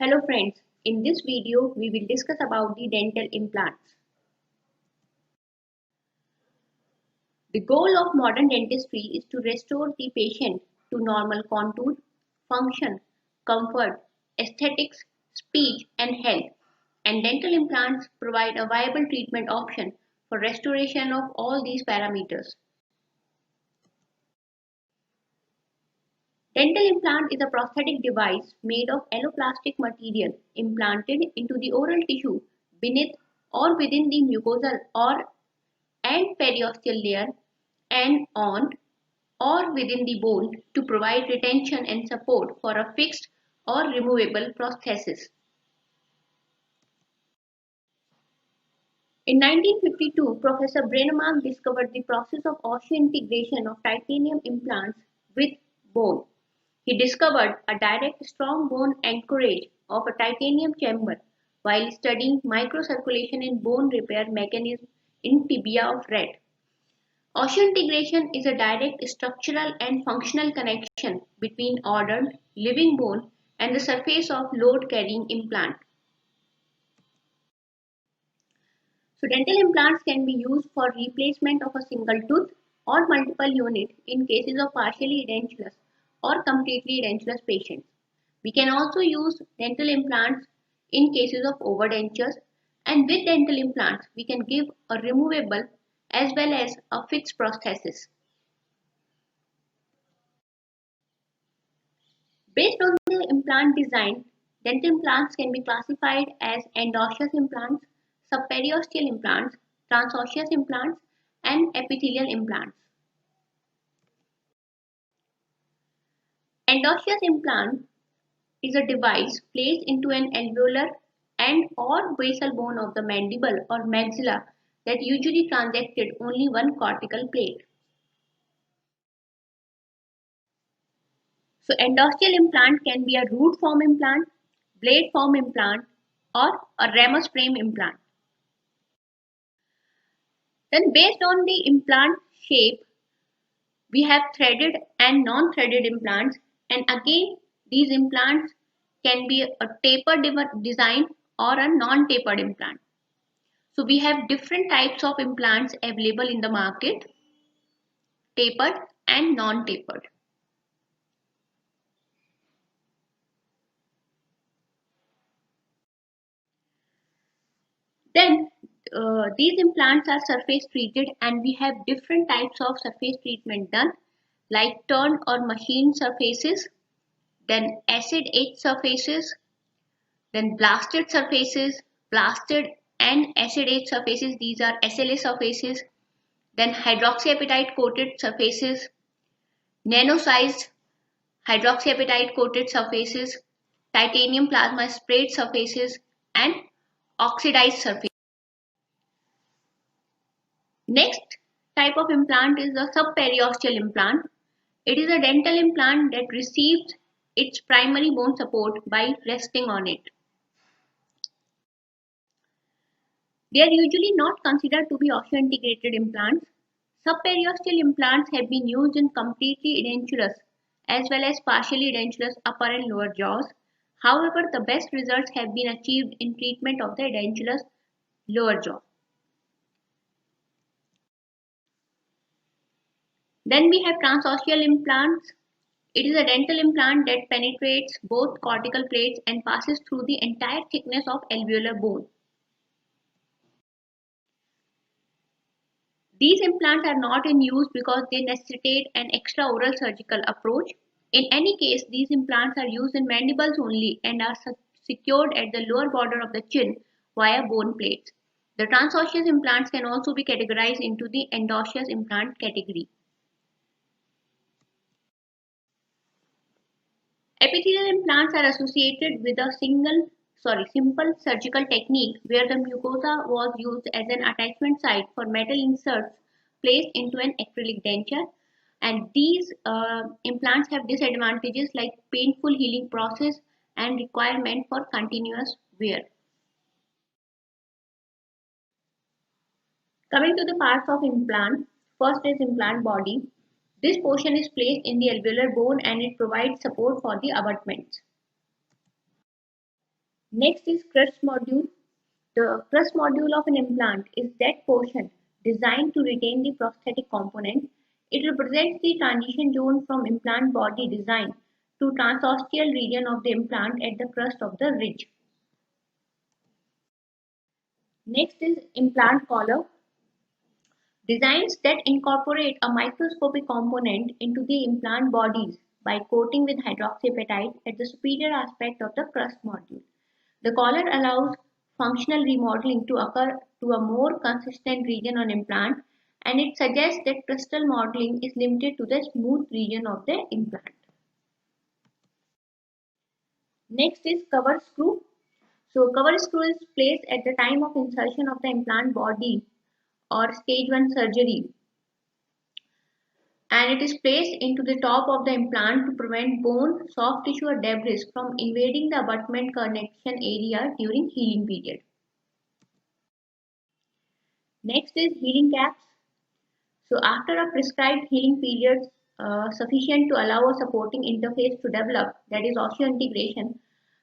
Hello friends, in this video we will discuss about the dental implants. The goal of modern dentistry is to restore the patient to normal contour, function, comfort, aesthetics, speech and health, and dental implants provide a viable treatment option for restoration of all these parameters. Dental implant is a prosthetic device made of alloplastic material implanted into the oral tissue beneath or within the mucosal or and periosteal layer and on or within the bone to provide retention and support for a fixed or removable prosthesis. In 1952, Professor Breinemark discovered the process of osseointegration of titanium implants with bone. He discovered a direct strong bone anchorage of a titanium chamber while studying microcirculation in bone repair mechanism in tibia of rat. Osseointegration is a direct structural and functional connection between ordered living bone and the surface of load-carrying implant. So dental implants can be used for replacement of a single tooth or multiple units in cases of partially edentulous or completely edentulous patients. We can also use dental implants in cases of overdentures, and with dental implants we can give a removable as well as a fixed prosthesis. Based on the implant design, dental implants can be classified as endosseous implants, subperiosteal implants, transosseous implants, and epithelial implants. Endosseous implant is a device placed into an alveolar and or basal bone of the mandible or maxilla that usually transected only one cortical plate. So endosseal implant can be a root form implant, blade form implant, or a ramus frame implant. Then based on the implant shape, we have threaded and non-threaded implants, and again these implants can be a tapered design or a non-tapered implant. So we have different types of implants available in the market, tapered and non-tapered. Then these implants are surface treated, and we have different types of surface treatment done, like turned or machined surfaces, then acid etched surfaces, then blasted surfaces, blasted and acid etched surfaces, these are SLA surfaces, then hydroxyapatite coated surfaces, nano-sized hydroxyapatite coated surfaces, titanium plasma sprayed surfaces, and oxidized surfaces. Next type of implant is the subperiosteal implant. It is a dental implant that receives its primary bone support by resting on it. They are usually not considered to be osseointegrated implants. Subperiosteal implants have been used in completely edentulous as well as partially edentulous upper and lower jaws. However, the best results have been achieved in treatment of the edentulous lower jaw. Then we have transosseal implants. It is a dental implant that penetrates both cortical plates and passes through the entire thickness of alveolar bone. These implants are not in use because they necessitate an extra oral surgical approach. In any case, these implants are used in mandibles only and are secured at the lower border of the chin via bone plates. The transosseous implants can also be categorized into the endosseous implant category. Epithelial implants are associated with a simple surgical technique where the mucosa was used as an attachment site for metal inserts placed into an acrylic denture, and these implants have disadvantages like painful healing process and requirement for continuous wear. Coming to the parts of implant, first is implant body. This portion is placed in the alveolar bone and it provides support for the abutments. Next is crust module. The crust module of an implant is that portion designed to retain the prosthetic component. It represents the transition zone from implant body design to transosteal region of the implant at the crust of the ridge. Next is implant collar. Designs that incorporate a microscopic component into the implant bodies by coating with hydroxyapatite at the superior aspect of the crust module. The collar allows functional remodeling to occur to a more consistent region on implant, and it suggests that crustal modeling is limited to the smooth region of the implant. Next is cover screw. So cover screw is placed at the time of insertion of the implant body or stage 1 surgery, and it is placed into the top of the implant to prevent bone, soft tissue or debris from invading the abutment connection area during healing period. Next is healing caps. So after a prescribed healing period sufficient to allow a supporting interface to develop, that is osseointegration,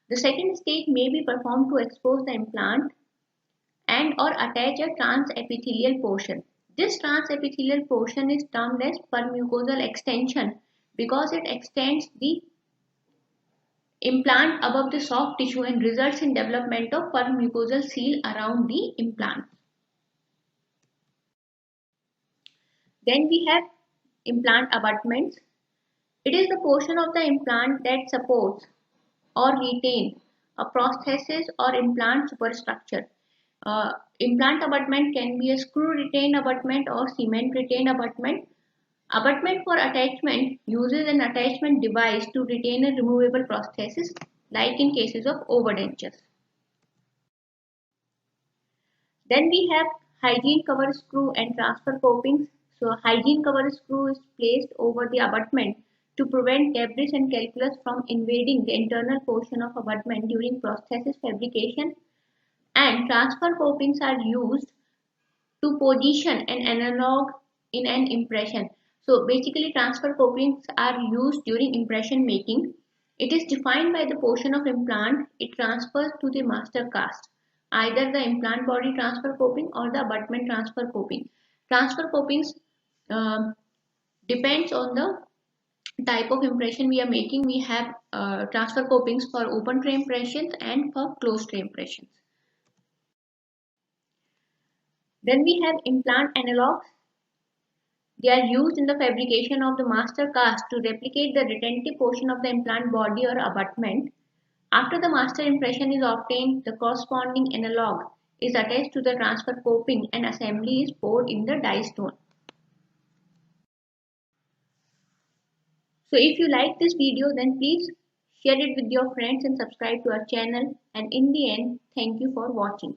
the second stage may be performed to expose the implant and or attach a transepithelial portion. This transepithelial portion is termed as permucosal extension because it extends the implant above the soft tissue and results in development of permucosal seal around the implant. Then we have implant abutments. It is the portion of the implant that supports or retains a prosthesis or implant superstructure. Implant abutment can be a screw retained abutment or cement retained abutment. Abutment for attachment uses an attachment device to retain a removable prosthesis, like in cases of overdentures. Then we have hygiene cover screw and transfer copings. So hygiene cover screw is placed over the abutment to prevent debris and calculus from invading the internal portion of abutment during prosthesis fabrication, and transfer copings are used to position an analog in an impression. So basically transfer copings are used during impression making. It is defined by the portion of implant it transfers to the master cast, either the implant body transfer coping or the abutment transfer coping. Transfer copings um, depends on the type of impression we are making. We have transfer copings for open tray impressions and for closed tray impressions. Then we have implant analogs. They are used in the fabrication of the master cast to replicate the retentive portion of the implant body or abutment. After the master impression is obtained, the corresponding analog is attached to the transfer coping and assembly is poured in the die stone. So if you like this video, then please share it with your friends and subscribe to our channel. And in the end, thank you for watching.